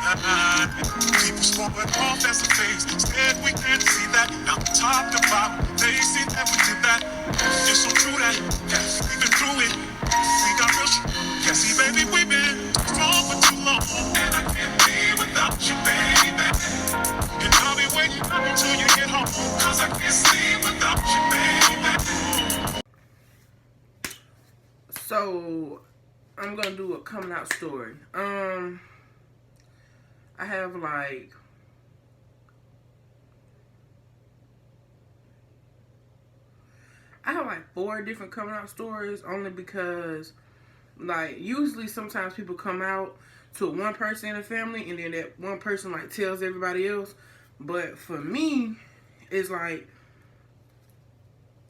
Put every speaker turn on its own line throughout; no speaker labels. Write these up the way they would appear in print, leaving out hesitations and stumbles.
People spoke off as a phase. Said we can't see that. Now talked about. They see that we did that. It's so true that we've been through it. We got real shit. Yeah, see, baby, we've been strong for too long. And I can't be without you, baby. And I'll be waiting up until you get home. Cause I can't sleep without you, baby.
So, I'm gonna do a coming out story. I have like four different coming out stories, only because like usually sometimes people come out to one person in the family and then that one person like tells everybody else. But for me, it's like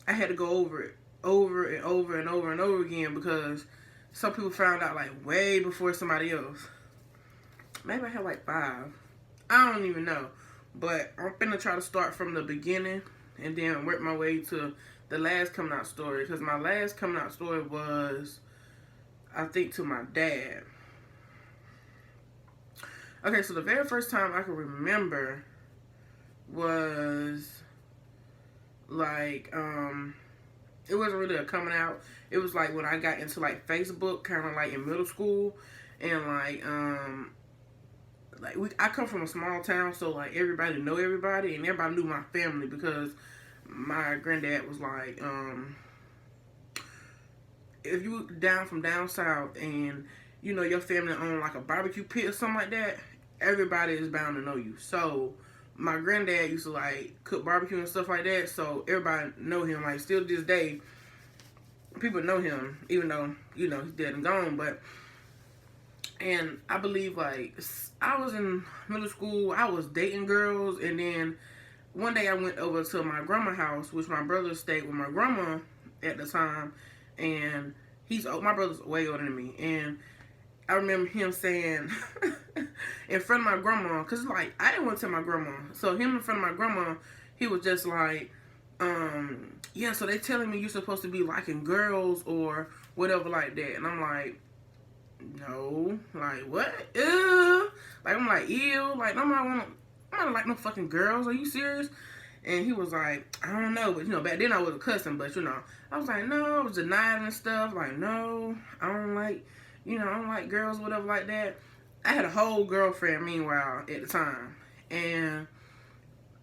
I had to go over it over and over and over and over again because some people found out like way before somebody else. Maybe I had like five. I don't even know. But I'm finna try to start from the beginning and then work my way to the last coming out story. Because my last coming out story was, I think, to my dad. Okay, so the very first time I can remember was like, it wasn't really a coming out. It was like when I got into like Facebook, kind of like in middle school. And I come from a small town, so like everybody know everybody, and everybody knew my family because my granddad was like, if you down from down south and you know your family own like a barbecue pit or something like that, everybody is bound to know you. So my granddad used to like cook barbecue and stuff like that, so everybody know him. Like still to this day, people know him, even though you know he's dead and gone. And I believe like I was in middle school, I was dating girls, and then one day I went over to my grandma's house, which my brother stayed with my grandma at the time, and my brother's way older than me, and I remember him saying in front of my grandma, cause like I didn't want to tell my grandma, so him in front of my grandma, he was just like, yeah, so they telling me you're supposed to be liking girls or whatever like that, and I'm like, no, like what? Ew. Like I'm like, ew, like I don't like no fucking girls. Are you serious? And he was like, I don't know, but you know, back then I was a cussing, but you know, I was like, no, I was denying and stuff. Like, no, I don't like, you know, I don't like girls, whatever like that. I had a whole girlfriend meanwhile at the time, and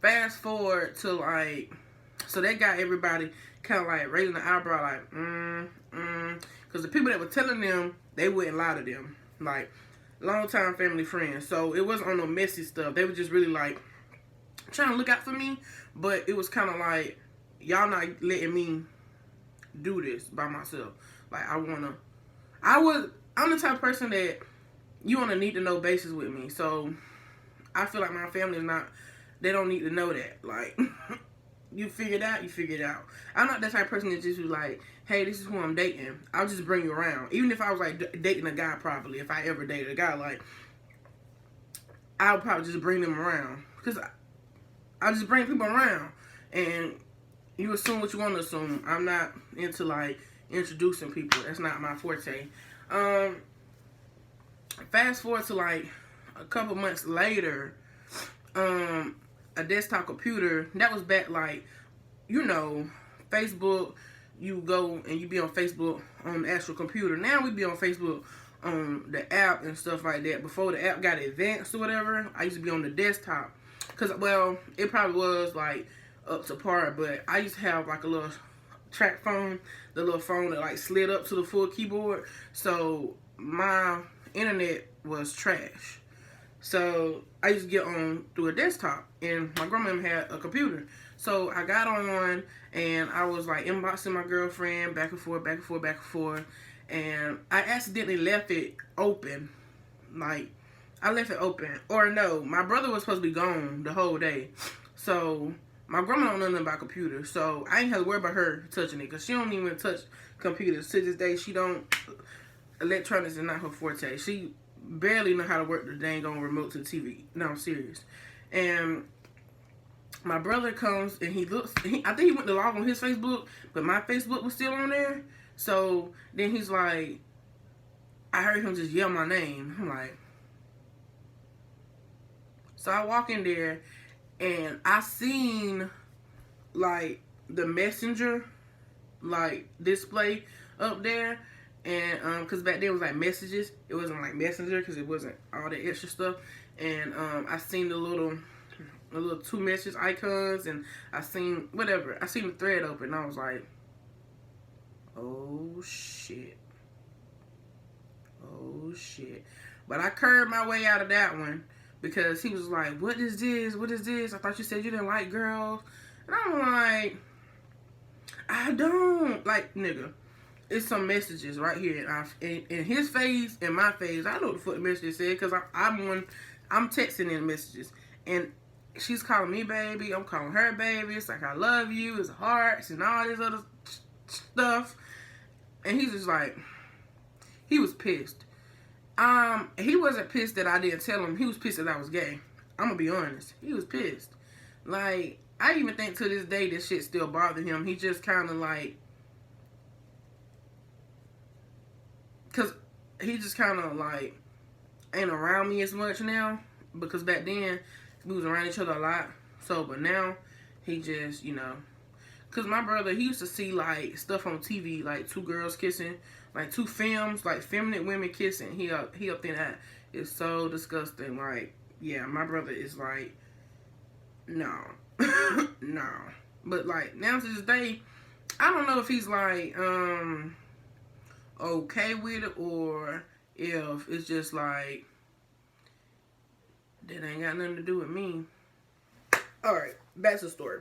fast forward to like, so that got everybody kind of like raising the eyebrow, like, because the people that were telling them, they wouldn't lie to them, like long-time family friends. So it wasn't on no messy stuff. They were just really like trying to look out for me, but it was kind of like, y'all not letting me do this by myself. Like I'm the type of person that you on a need to know basis with me. So I feel like my family is not, they don't need to know that. Like you figure it out, you figure it out. I'm not that type of person that just be like, hey, this is who I'm dating. I'll just bring you around. Even if I was like dating a guy, probably, if I ever dated a guy, like, I'll probably just bring them around. Because I just bring people around. And you assume what you want to assume. I'm not into like introducing people. That's not my forte. Fast forward to like a couple months later, a desktop computer, that was back like, you know, Facebook, you go and you be on Facebook on the actual computer. Now we be on Facebook on the app and stuff like that. Before the app got advanced or whatever, I used to be on the desktop. Because, well, it probably was like up to par, but I used to have like a little track phone, the little phone that like slid up to the full keyboard. So my internet was trash. So I used to get on through a desktop, and my grandma had a computer. So I got on, and I was like inboxing my girlfriend back and forth, back and forth, back and forth, and I accidentally left it open. Like, I left it open. Or no, my brother was supposed to be gone the whole day. So my grandma don't know nothing about computers, so I ain't have to worry about her touching it, because she don't even touch computers. To this day, she don't, electronics is not her forte. She barely know how to work the dang on remote to the TV. No, I'm serious. And my brother comes and he looks, I think he went to log on his Facebook, but my Facebook was still on there. So then he's like, I heard him just yell my name. I'm like, So I walk in there and I seen like the messenger like display up there, and because back then it was like messages, it wasn't like messenger because it wasn't all that extra stuff. And I seen the little two message icons, and I seen whatever. I seen the thread open, and I was like, oh shit, oh shit. But I curved my way out of that one because he was like, what is this? What is this? I thought you said you didn't like girls. And I'm like, I don't. Like, nigga, it's some messages right here. In his face, in my face, I know what the fuck the message said because I'm texting in messages. And she's calling me baby. I'm calling her baby. It's like, I love you. It's hearts and all this other stuff. And he's just like, he was pissed. He wasn't pissed that I didn't tell him. He was pissed that I was gay. I'm gonna be honest. He was pissed. Like, I even think to this day this shit still bothers him. He just kind of like, cause he just kind of like ain't around me as much now. Because back then we was around each other a lot. So, but now he just, you know, cause my brother, he used to see like stuff on TV, like two girls kissing, like two films, like feminine women kissing. He up there. That is so disgusting. Like, yeah, my brother is like, no. No. But like now to this day, I don't know if he's like okay with it, or if it's just like that ain't got nothing to do with me. Alright, back to the story.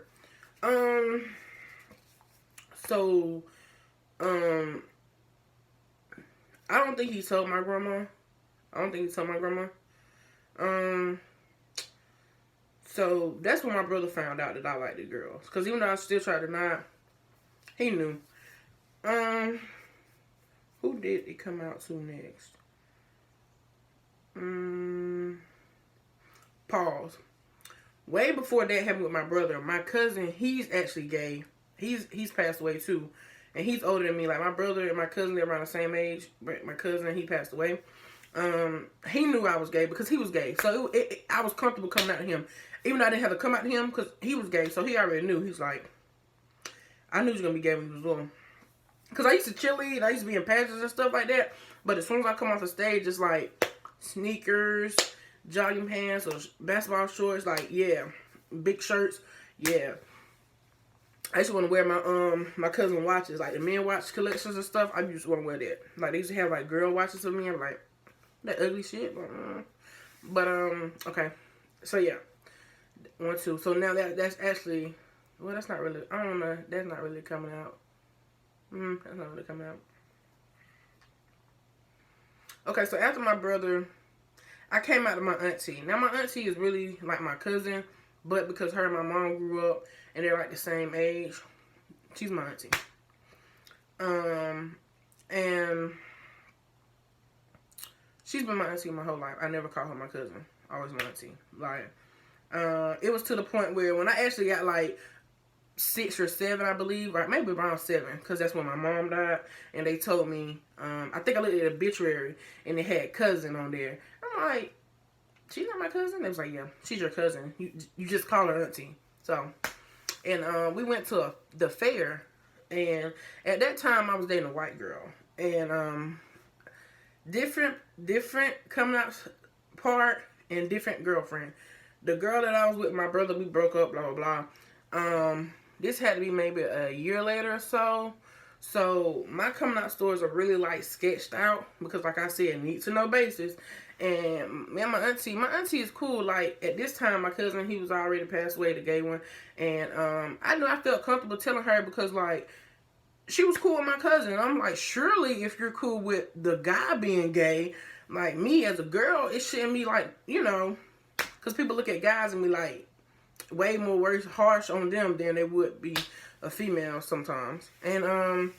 So I don't think he told my grandma. So that's when my brother found out that I liked the girls. Because even though I still tried to deny it, he knew. Who did it come out to next? Pause. Way before that happened with my brother, my cousin, he's actually gay. He's passed away too. And he's older than me. Like, my brother and my cousin, they're around the same age. But my cousin, he passed away. He knew I was gay because he was gay. So I was comfortable coming out to him. Even though I didn't have to come out to him because he was gay. So he already knew. He's like, I knew he was going to be gay when he was little. Because I used to cheerlead. I used to be in pageants and stuff like that. But as soon as I come off the stage, it's like sneakers, jogging pants, or basketball shorts. Like, yeah. Big shirts. Yeah. I used to want to wear my cousin watches. Like the men watch collections and stuff. I used to want to wear that. Like, they used to have like girl watches for me. I'm like, that ugly shit. But okay. So yeah. 1, 2. So now that's actually, well, that's not really, I don't know. That's not really coming out. That's not really coming out. Okay, so after my brother, I came out to my auntie. Now, my auntie is really like my cousin, but because her and my mom grew up and they're like the same age, she's my auntie. And she's been my auntie my whole life. I never called her my cousin. Always my auntie. Like, it was to the point where when I actually got like 6 or 7, I believe, right, maybe around 7, because that's when my mom died, and they told me, I think I looked at the obituary, and it had cousin on there. I'm like, she's not my cousin? They was like, yeah, she's your cousin. You just call her auntie. So, and we went to the fair, and at that time, I was dating a white girl, and different coming out part and different girlfriend. The girl that I was with, my brother, we broke up, blah, blah, blah. This had to be maybe a year later or so. So my coming out stories are really like sketched out because, like I said, need to know basis. And man, my auntie is cool. Like at this time, my cousin, he was already passed away, the gay one. And I knew I felt comfortable telling her because like she was cool with my cousin. I'm like, surely if you're cool with the guy being gay, like me as a girl, it shouldn't be like, you know, because people look at guys and be like way more worse, harsh on them than they would be a female sometimes. And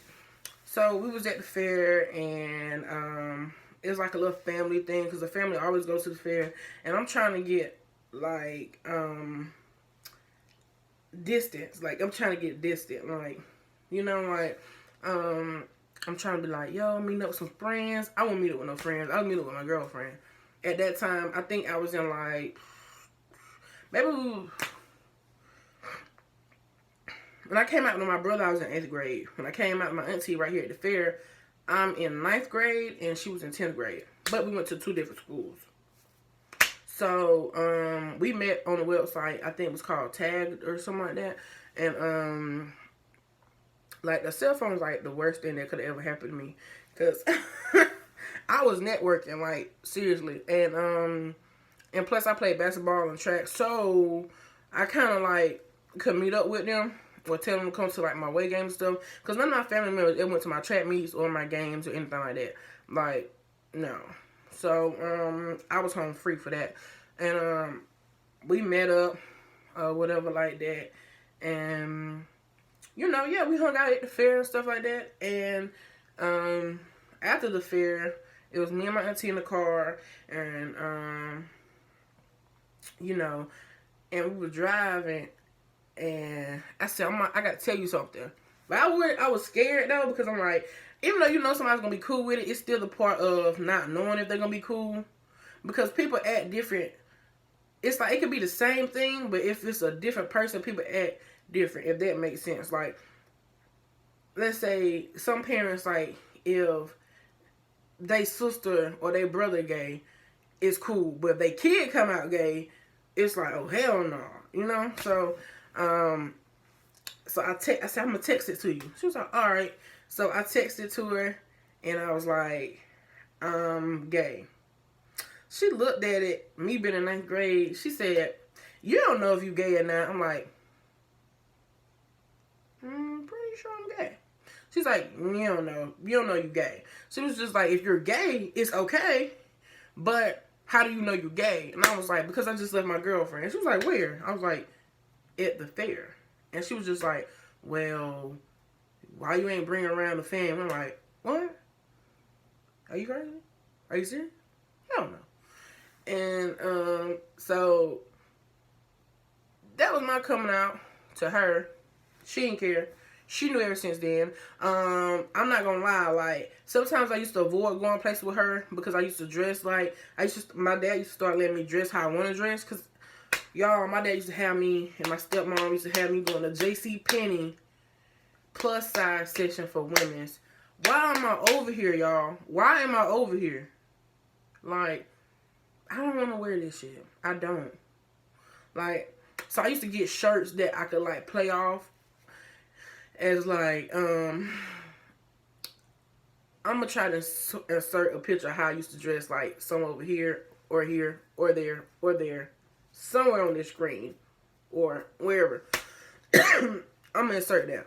so we was at the fair, and it was like a little family thing because the family always goes to the fair, and I'm trying to get like distance. Like I'm trying to get distant, like, you know, like I'm trying to be like, yo, meeting up with some friends. I won't meet up with no friends. I'll meet up with my girlfriend. At that time, I think I was in like maybe when I came out with my brother, I was in 8th grade. When I came out with my auntie right here at the fair, I'm in 9th grade and she was in 10th grade. But we went to 2 different schools. So, we met on the website. I think it was called Tagged or something like that. And, like, the cell phone was, like, the worst thing that could have ever happened to me. Because I was networking, like, seriously. And plus I played basketball and track. So, I kind of, like, could meet up with them or tell them to come to, like, my weight games and stuff. Because none of my family members ever went to my track meets or my games or anything like that. Like, no. So, I was home free for that. And, we met up, whatever like that. And, you know, yeah, we hung out at the fair and stuff like that. And, after the fair, it was me and my auntie in the car. And, you know, and we were driving. And I said, I got to tell you something. But I was scared, though, because I'm like, even though you know somebody's going to be cool with it, it's still the part of not knowing if they're going to be cool. Because people act different. It's like, it could be the same thing, but if it's a different person, people act different, if that makes sense. Like, let's say some parents, like, if they sister or they brother gay, it's cool. But if they kid come out gay, it's like, oh, hell no. You know? So, I said, I'm going to text it to you. She was like, all right. So I texted to her, and I was like, gay. She looked at it, me being in 9th grade. She said, you don't know if you gay or not. I'm like, pretty sure I'm gay. She's like, you don't know. You don't know you gay. She was just like, if you're gay, it's okay. But how do you know you're gay? And I was like, because I just left my girlfriend. She was like, where? I was like, at the fair. And she was just like, well, why you ain't bringing around the fam? I'm like, what? Are you crazy? Are you serious? Hell no. And so that was my coming out to her. She didn't care. She knew ever since then. I'm not gonna lie, like, sometimes I used to avoid going places with her because I used to dress like, my dad used to start letting me dress how I want to dress. Because, y'all, my dad used to have me, and my stepmom used to have me going to J.C. Penney plus size section for women's. Why am I over here, y'all? Why am I over here? Like, I don't want to wear this shit. I don't. Like, so I used to get shirts that I could, like, play off as, like, I'm going to try to insert a picture of how I used to dress, like, somewhere over here, or there, or there, somewhere on this screen, or wherever. I'm going to insert that.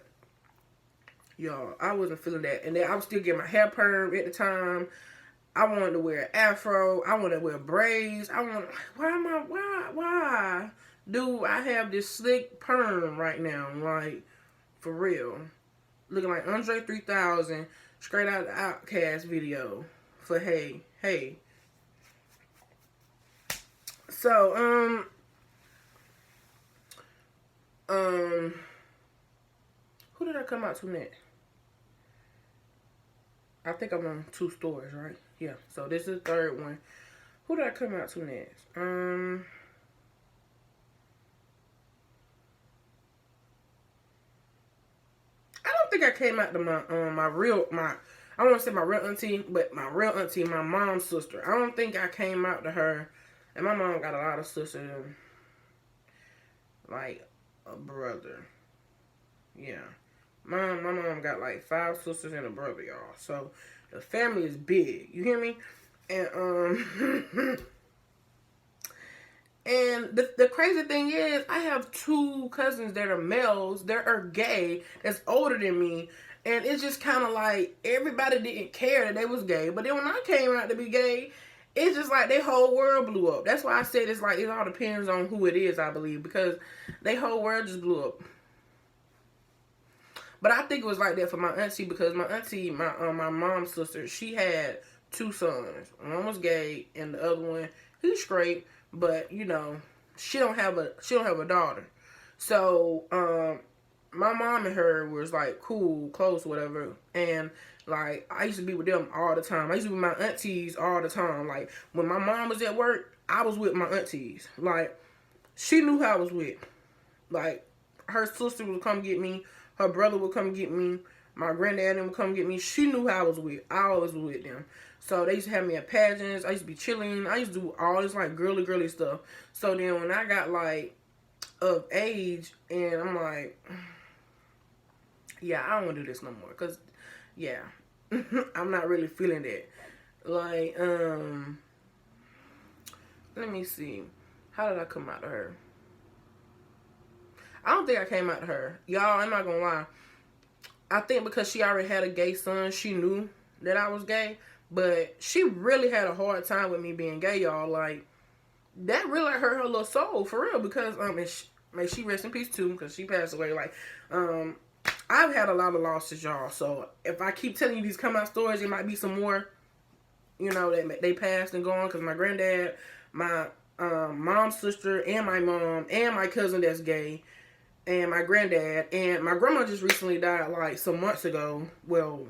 Y'all, I wasn't feeling that. And then I was still getting my hair permed at the time. I wanted to wear an afro. I wanted to wear braids. Why do I have this slick perm right now? Like, for real. Looking like Andre 3000, straight out of the Outkast video. For hey. So, who did I come out to next? I think I'm on 2 stories, right? Yeah, so this is the 3rd one. Who did I come out to next? I don't think I came out to my I don't want to say my real auntie, but my real auntie, my mom's sister. I don't think I came out to her. And my mom got a lot of sisters, like a brother. Yeah. My mom got like 5 sisters and a brother, y'all. So the family is big. You hear me? And and the crazy thing is, I have 2 cousins that are males, that are gay, that's older than me. And it's just kind of like, everybody didn't care that they was gay. But then when I came out to be gay, it's just like their whole world blew up. That's why I said it's like, it all depends on who it is, I believe. Because their whole world just blew up. But I think it was like that for my auntie, because my auntie, my mom's sister, she had 2 sons. One was gay, and the other one, he's straight, but you know, she don't have a daughter. So my mom and her was like cool, close, whatever, and like I used to be with them all the time. I used to be with my aunties all the time. Like when my mom was at work, I was with my aunties. Like She knew who I was with. Like, her sister would come get me. Her brother would come get me. My granddad would come get me. She knew who I was with. I always was with them. So they used to have me at pageants. I used to be chilling. I used to do all this like girly stuff. So then when I got like of age and I'm like, yeah, I don't want to do this no more. Cause yeah, I'm not really feeling that. Like, let me see. How did I come out to her? I don't think I came out to her. Y'all, I'm not gonna lie. I think because she already had a gay son, she knew that I was gay. But she really had a hard time with me being gay, y'all. Like, that really hurt her little soul, for real. Because, may she rest in peace, too, because she passed away. Like, I've had a lot of losses, y'all. So, if I keep telling you these come out stories, there might be some more, you know, that they passed and gone. Because my granddad, my mom's sister, and my mom, and my cousin that's gay, and my granddad, and my grandma just recently died, like, some months ago. Well,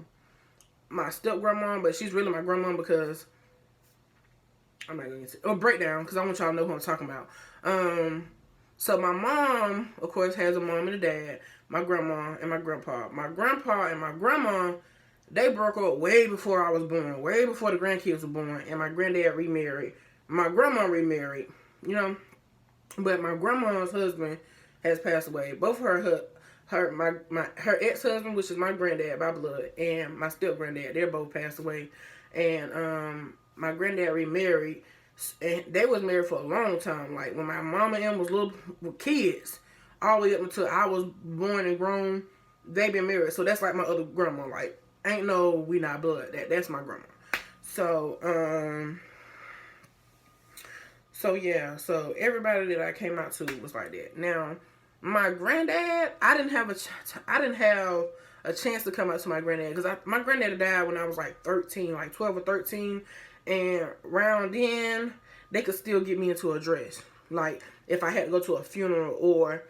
my step grandma, but she's really my grandma because I'm not gonna get to a breakdown because I want y'all to know who I'm talking about. So my mom, of course, has a mom and a dad, my grandma and my grandpa. My grandpa and my grandma, they broke up way before I was born, way before the grandkids were born, and my granddad remarried. My grandma remarried, you know, but my grandma's husband has passed away. Both her ex-husband, which is my granddad by blood, and my step granddad, they're both passed away. And my granddad remarried, and they was married for a long time. Like when my mama and them was little kids, all the way up until I was born and grown, they been married. So that's like my other grandma. Like, ain't no we not blood. That's my grandma. So so yeah, so everybody that I came out to was like that. Now, my granddad, I didn't have a chance to come out to my granddad because my granddad died when I was like 13, like 12 or 13, and around then they could still get me into a dress. Like if I had to go to a funeral or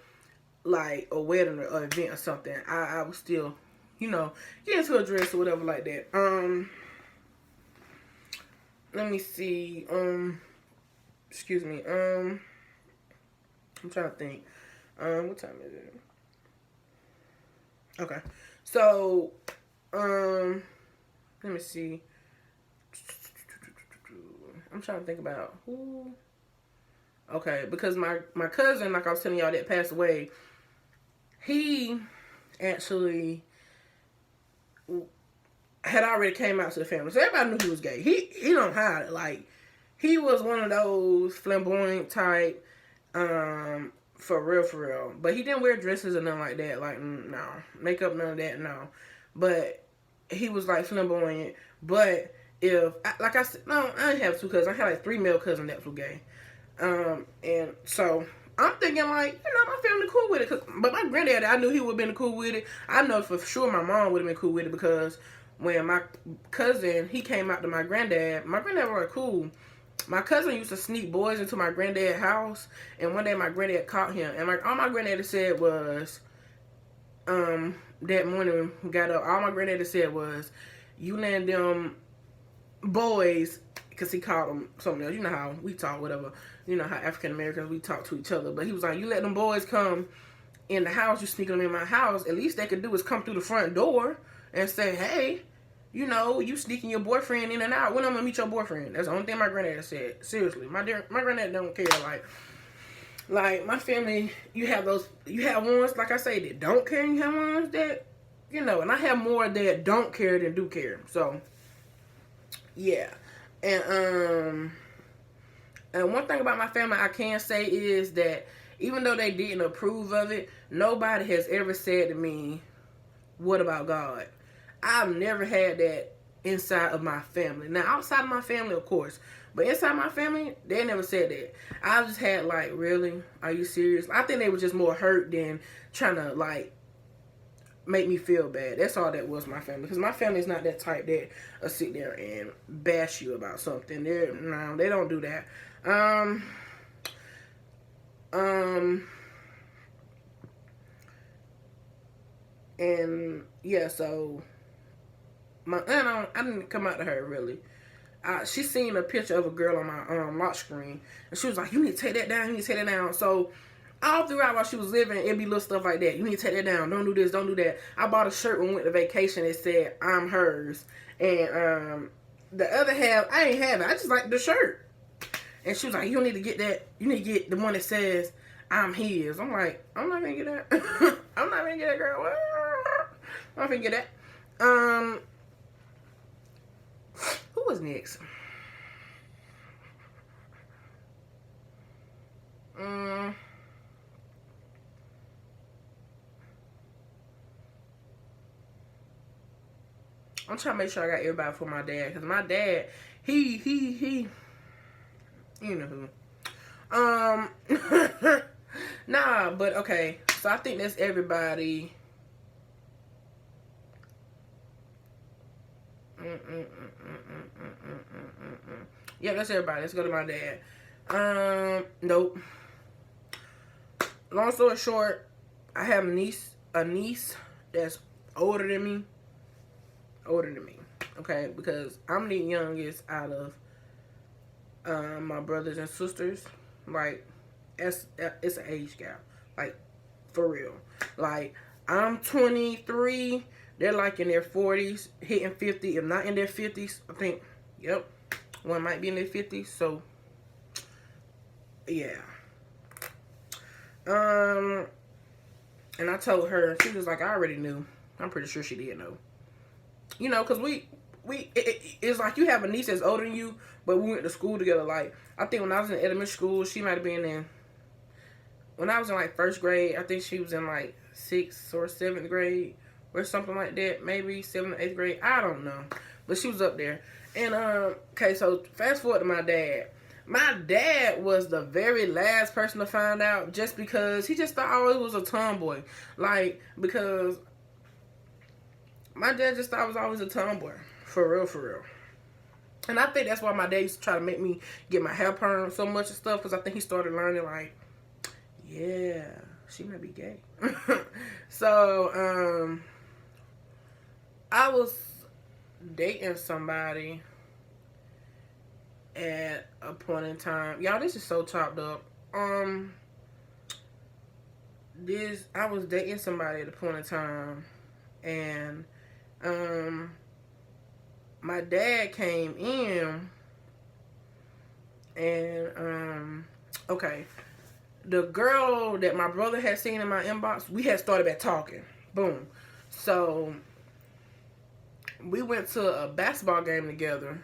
like a wedding or event or something, I would still, you know, get into a dress or whatever like that. Let me see. Excuse me. I'm trying to think. What time is it? Okay. So, let me see. I'm trying to think about who. Okay, because my cousin, like I was telling y'all, that passed away, he actually had already came out to the family. So everybody knew he was gay. He don't hide it. Like, he was one of those flamboyant type, for real. But he didn't wear dresses or nothing like that. Like, no. Makeup, none of that, no. But he was, like, flamboyant. But like I said, no, I didn't have two cousins. I had, like, 3 male cousins that were gay. And so, I'm thinking, like, you know, my family cool with it. But my granddad, I knew he would have been cool with it. I know for sure my mom would have been cool with it because when my cousin, he came out to my granddad was cool. My cousin used to sneak boys into my granddad's house, and one day my granddad caught him. And all my granddad said was, that morning we got up, all my granddad said was, you letting them boys, because he called them something else. You know how we talk, whatever. You know how African Americans, we talk to each other. But he was like, you let them boys come in the house, you sneaking them in my house. At least they could do is come through the front door and say, hey, you know, you sneaking your boyfriend in and out. When I'm gonna meet your boyfriend? That's the only thing my granddad said. Seriously, my granddad don't care. Like my family, you have ones, like I say, that don't care. You have ones that, you know, and I have more that don't care than do care. So, yeah, and one thing about my family I can say is that even though they didn't approve of it, nobody has ever said to me, "What about God?" I've never had that inside of my family. Now, outside of my family, of course. But inside my family, they never said that. I just had, like, really? Are you serious? I think they were just more hurt than trying to, like, make me feel bad. That's all that was my family. Because my family is not that type that will sit there and bash you about something. No, they don't do that. And, yeah, so... my aunt, I didn't come out to her really. She seen a picture of a girl on my lock screen, and she was like, "You need to take that down. You need to take that down." So all throughout while she was living, it'd be little stuff like that. You need to take that down. Don't do this. Don't do that. I bought a shirt when we went to vacation. It said "I'm hers," and the other half I ain't have it. I just like the shirt. And she was like, "You don't need to get that. You need to get the one that says I'm his." I'm like, "I'm not gonna get that. I'm not gonna get that, girl. I'm not gonna get that." Who was next? I'm trying to make sure I got everybody for my dad, because my dad, he, you know who. Nah, but okay. So I think that's everybody. Yeah, that's everybody. Let's go to my dad. Nope. Long story short, I have a niece that's older than me. Okay, because I'm the youngest out of my brothers and sisters. Like, it's an age gap. Like, for real. Like, I'm 23. They're like in their 40s, hitting 50. If not in their 50s, I think, yep, one might be in their 50s. So, yeah. And I told her, she was like, I already knew. I'm pretty sure she did know. You know, because it's like you have a niece that's older than you, but we went to school together. Like, I think when I was in elementary school, she might have been in, when I was in like first grade, I think she was in like 6th or 7th grade or something like that. Maybe 7th or 8th grade. I don't know. But she was up there. And, okay, so fast forward to my dad. My dad was the very last person to find out, just because he just thought I always was a tomboy. Like, because my dad just thought I was always a tomboy. For real, for real. And I think that's why my dad used to try to make me get my hair permed so much and stuff, because I think he started learning, like, yeah, she might be gay. So, I was dating somebody at a point in time. Y'all, this is so chopped up. I was dating somebody at a point in time, and my dad came in, and okay, the girl that my brother had seen in my inbox, we had started back talking. Boom. So we went to a basketball game together.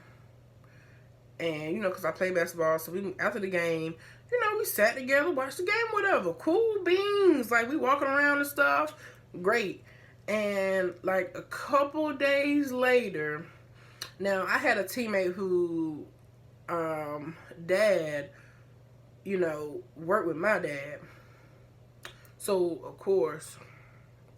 And, you know, because I play basketball, so after the game, you know, we sat together, watched the game, whatever. Cool beans. Like, we walking around and stuff. Great. And, like, a couple days later, now, I had a teammate who, dad, you know, worked with my dad. So, of course,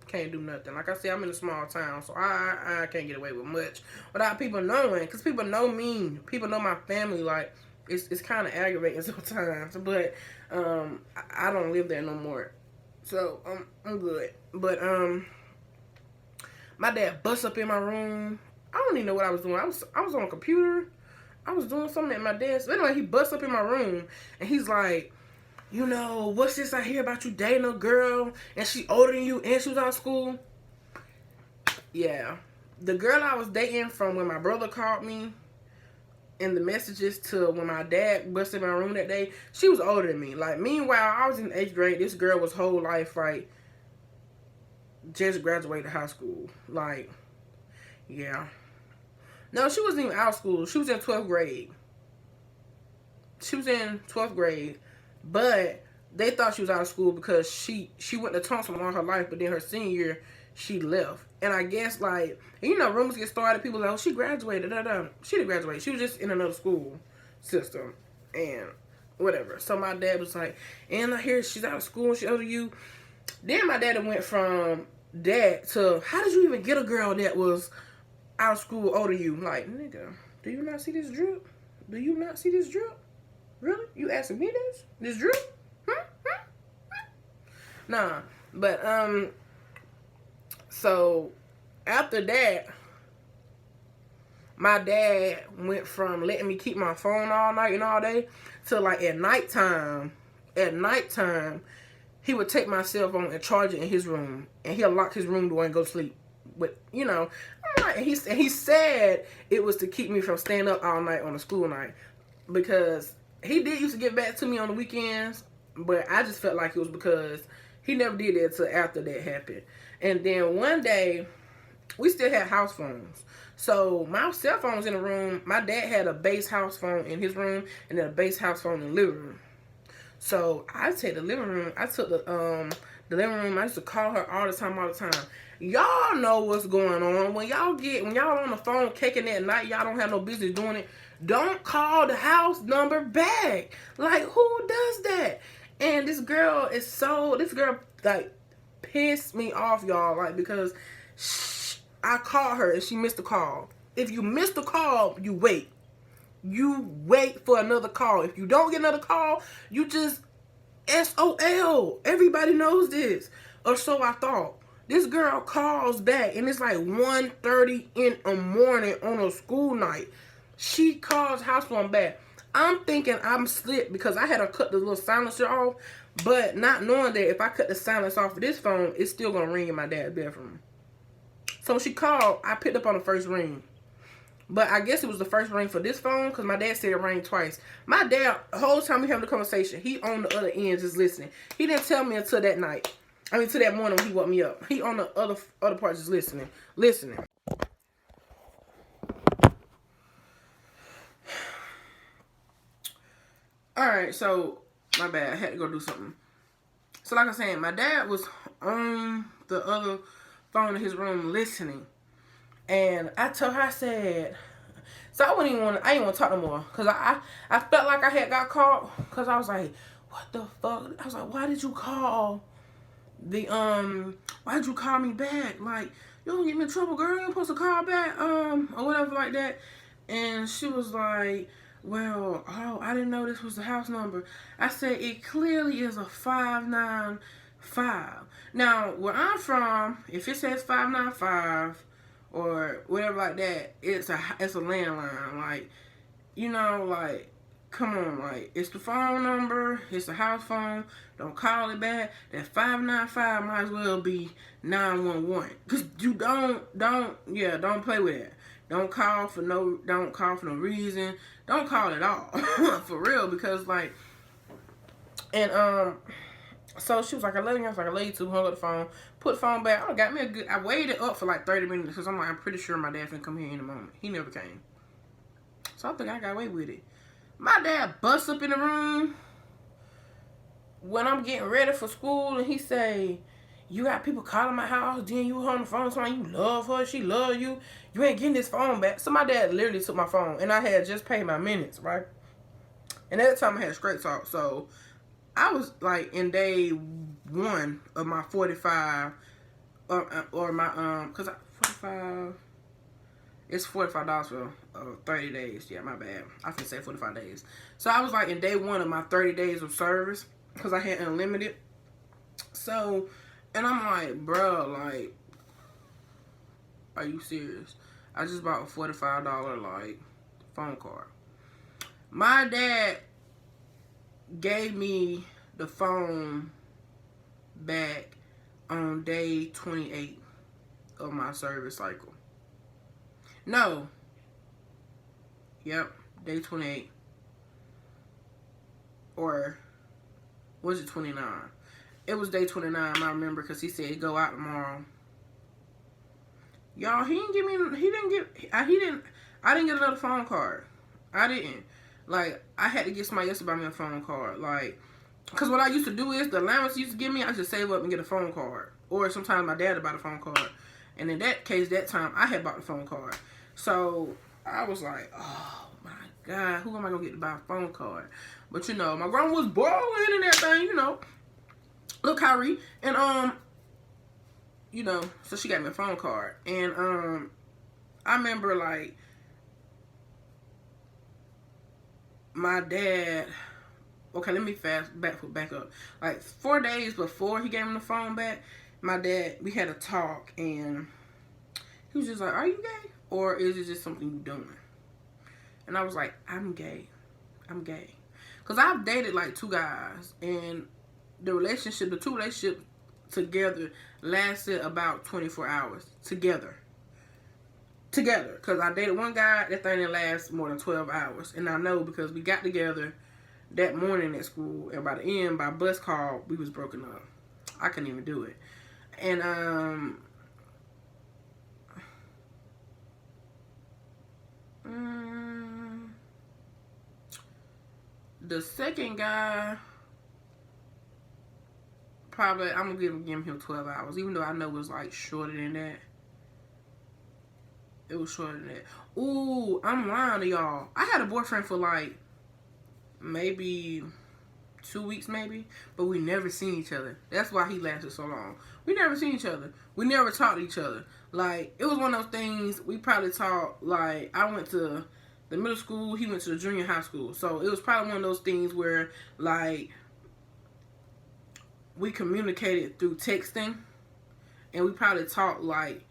can't do nothing. Like I said, I'm in a small town, so I can't get away with much without people knowing, because people know me, people know my family. Like, it's kind of aggravating sometimes, but I don't live there no more, so I'm good. But my dad busts up in my room. I don't even know what I was doing. I was on a computer. I was doing something at my desk. Anyway, he busts up in my room, and he's like, you know, what's this I hear about you dating a girl and she older than you and she was out of school? Yeah. The girl I was dating, from when my brother called me and the messages to when my dad busted in my room that day, she was older than me. Like, meanwhile, I was in 8th grade. This girl was whole life, like, just graduated high school. Like, yeah. No, she wasn't even out of school. She was in 12th grade. She was in 12th grade. But they thought she was out of school because she went to Thompson all her life, but then her senior year, she left. And I guess, like, you know, rumors get started. People like, oh, she graduated. She didn't graduate. She was just in another school system. And whatever. So my dad was like, and I hear she's out of school and she older you. Then my dad went from that to, how did you even get a girl that was out of school older you? Like, nigga, do you not see this drip? Do you not see this drip? Really? You asking me this? This drip? Nah. But, so, after that, my dad went from letting me keep my phone all night and all day to like at nighttime, he would take my cell phone and charge it in his room, and he'll lock his room door and go to sleep. But I'm like, he said it was to keep me from staying up all night on a school night, because he did used to get back to me on the weekends, but I just felt like it was because he never did that until after that happened. And then one day, we still had house phones. So my cell phone was in the room. My dad had a base house phone in his room, and then a base house phone in the living room. So I take the living room. I took the living room. I used to call her all the time. Y'all know what's going on. When y'all on the phone caking at night, y'all don't have no business doing it. Don't call the house number back. Like, who does that? And this girl like pissed me off, y'all. Like, because I called her and she missed the call. If you miss the call, you wait. You wait for another call. If you don't get another call, you just SOL. Everybody knows this. Or so I thought. This girl calls back, and it's like 1:30 in the morning on a school night. She calls house phone back. I'm thinking I'm slipped because I had to cut the little silencer off, but not knowing that if I cut the silence off of this phone, it's still going to ring in my dad's bedroom. So she called. I picked up on the first ring. But I guess it was the first ring for this phone, because my dad said it rang twice. My dad, the whole time we having the conversation, he on the other end just listening. He didn't tell me until that night. Till that morning when he woke me up. He on the other part just listening. Alright, so, my bad. I had to go do something. So, like I was saying, my dad was on the other phone in his room listening. And I told her, I said, so I didn't want to talk no more. Because I felt like I had got caught. Because I was like, what the fuck? I was like, why did you call why did you call me back? Like, you don't get me in trouble, girl. You're supposed to call back, or whatever like that. And she was like, well, oh, I didn't know this was the house number. I said, it clearly is a 595. Now, where I'm from, if it says 595 or whatever like that, it's a landline. Like, like, come on, like, it's the phone number, it's the house phone, don't call it back. That 595 might as well be 911. Cause you don't play with it. Don't call for no reason. Don't call at all. For real, because like, and so she was like, I love you. I was like, I love you too. Hung up the phone, put the phone back. I waited up for like 30 minutes because I'm pretty sure my dad finna come here in a moment. He never came. So I think I got away with it. My dad busts up in the room when I'm getting ready for school, and he say, you got people calling my house, then you on the phone saying you love her, she love you, you ain't getting this phone back. So my dad literally took my phone, and I had just paid my minutes, right? And at the time I had straight talk, so I was like in day 1 of my 45, or my, cause 45, it's $45 for 30 days. Yeah, my bad. I can say 45 days. So I was like in day 1 of my 30 days of service because I had unlimited. So, and I'm like, bro, like, are you serious? I just bought a $45 like phone card. My dad gave me the phone back on day 28 of my service cycle. No. Yep, day 28. Or was it 29? It was day 29, I remember, because he said he'd go out tomorrow. Y'all, I didn't get another phone card. I didn't. Like, I had to get somebody else to buy me a phone card. Like, because what I used to do is, the allowance he used to give me, I just save up and get a phone card. Or sometimes my dad would buy the phone card. And in that case, that time, I had bought the phone card. So, I was like, oh my God, who am I going to get to buy a phone card? But, my grandma was balling and everything, Look, Kyrie. And, so she got me a phone card. And, I remember, like, my dad, okay, let me back up. Like, 4 days before he gave me the phone back, my dad, we had a talk, and he was just like, are you gay? or is it just something you're doing? And I was like, I'm gay. I'm gay. Because I've dated like 2 guys, and the two relationships together lasted about 24 hours together. Because I dated one guy, that thing didn't last more than 12 hours. And I know because we got together that morning at school, and by the end, by bus call, we was broken up. I couldn't even do it. And the second guy, probably I'm gonna give him 12 hours, even though I know it was like shorter than that. It was shorter than that. Ooh, I'm lying to y'all. I had a boyfriend for like maybe 2 weeks, maybe, but we never seen each other. That's why he lasted so long. We never seen each other. We never talked to each other. Like, it was one of those things. We probably talked, like, I went to the middle school, he went to the junior high school. So it was probably one of those things where, like, we communicated through texting, and we probably talked like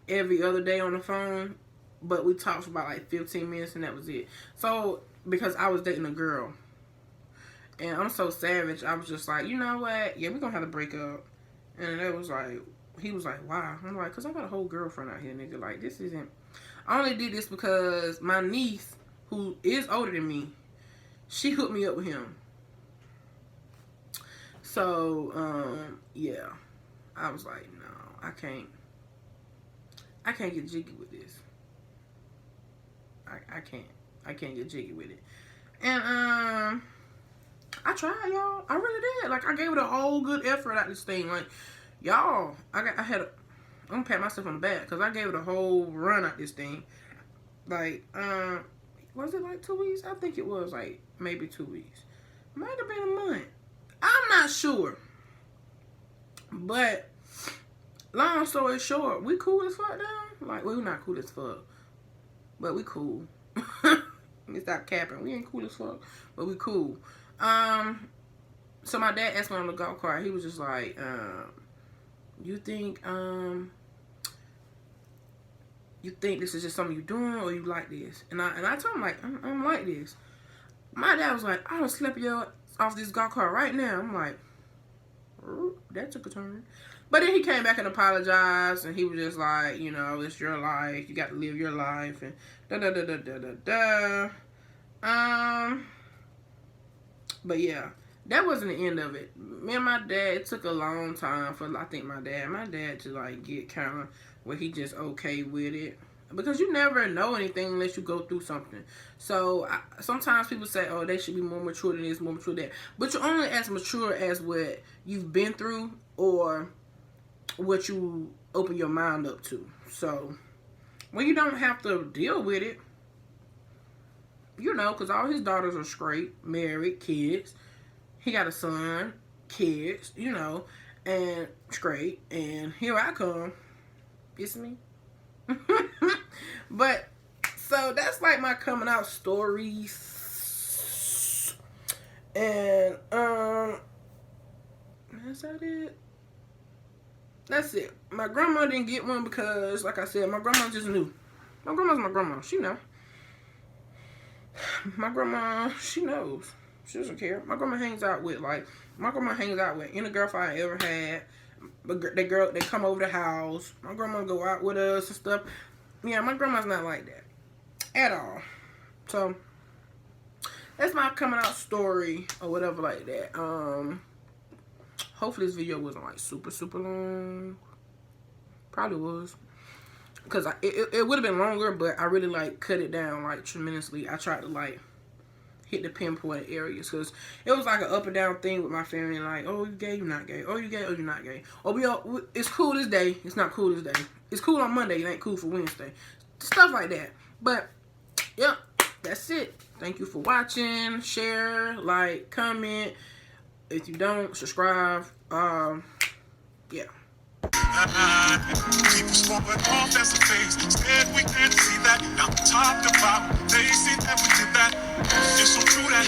every other day on the phone, but we talked for about like 15 minutes, and that was it. So because I was dating a girl, and I'm so savage, I was just like, you know what, yeah, we're gonna have to break up. And it was like, he was like, why? I'm like, because I got a whole girlfriend out here, nigga. Like, this isn't, I only did this because my niece, who is older than me, she hooked me up with him. So yeah, I was like, no, I can't get jiggy with this. I can't get jiggy with it. And I tried, y'all. I really did. Like, I gave it a whole good effort at this thing. Like, y'all, I'm gonna pat myself on the back because I gave it a whole run at this thing. Like, was it like 2 weeks? I think it was like maybe 2 weeks. Might have been a month. I'm not sure. But long story short, we cool as fuck now. Like, well, we're not cool as fuck, but we cool. Let me stop capping. We ain't cool as fuck, but we cool. So my dad asked me on the golf cart. He was just like, you think this is just something you doing, or you like this? And I told him, like, I'm like this. My dad was like, I don't slap your off this golf cart right now. I'm like, that took a turn. But then he came back and apologized, and he was just like, you know, it's your life. You got to live your life, and da-da-da-da-da-da-da. But yeah, that wasn't the end of it. Me and my dad, it took a long time for, I think, my dad to, like, get kind of where he just okay with it. Because you never know anything unless you go through something. So, sometimes people say, oh, they should be more mature than this, more mature than that. But you're only as mature as what you've been through or what you open your mind up to. So, when you don't have to deal with it, you know, because all his daughters are straight, married, kids. He got a son, kids, you know, and straight. And here I come. It's me. But, so that's like my coming out stories. And, is that it? That's it. My grandma didn't get one because, like I said, my grandma just knew. My grandma's my grandma. She know. My grandma, she knows. She doesn't care. My grandma hangs out with any girlfriend I ever had. They come over the house. My grandma go out with us and stuff. Yeah, my grandma's not like that at all. So that's my coming out story or whatever like that. Hopefully this video wasn't like super long. Probably was, because it would have been longer, but I really like cut it down like tremendously. I tried to like hit the pinpoint areas because it was like an up and down thing with my family. Like, oh, you gay, you not gay. Oh, you gay, oh, you not gay. Oh, it's cool this day, it's not cool this day. It's cool on Monday, it ain't cool for Wednesday. Stuff like that. But yep, that's it. Thank you for watching. Share, like, comment. If you don't, subscribe. Yeah.
People spoke off as a face. Said we can't see that. Now talked about. They see that we did that. It's so true that.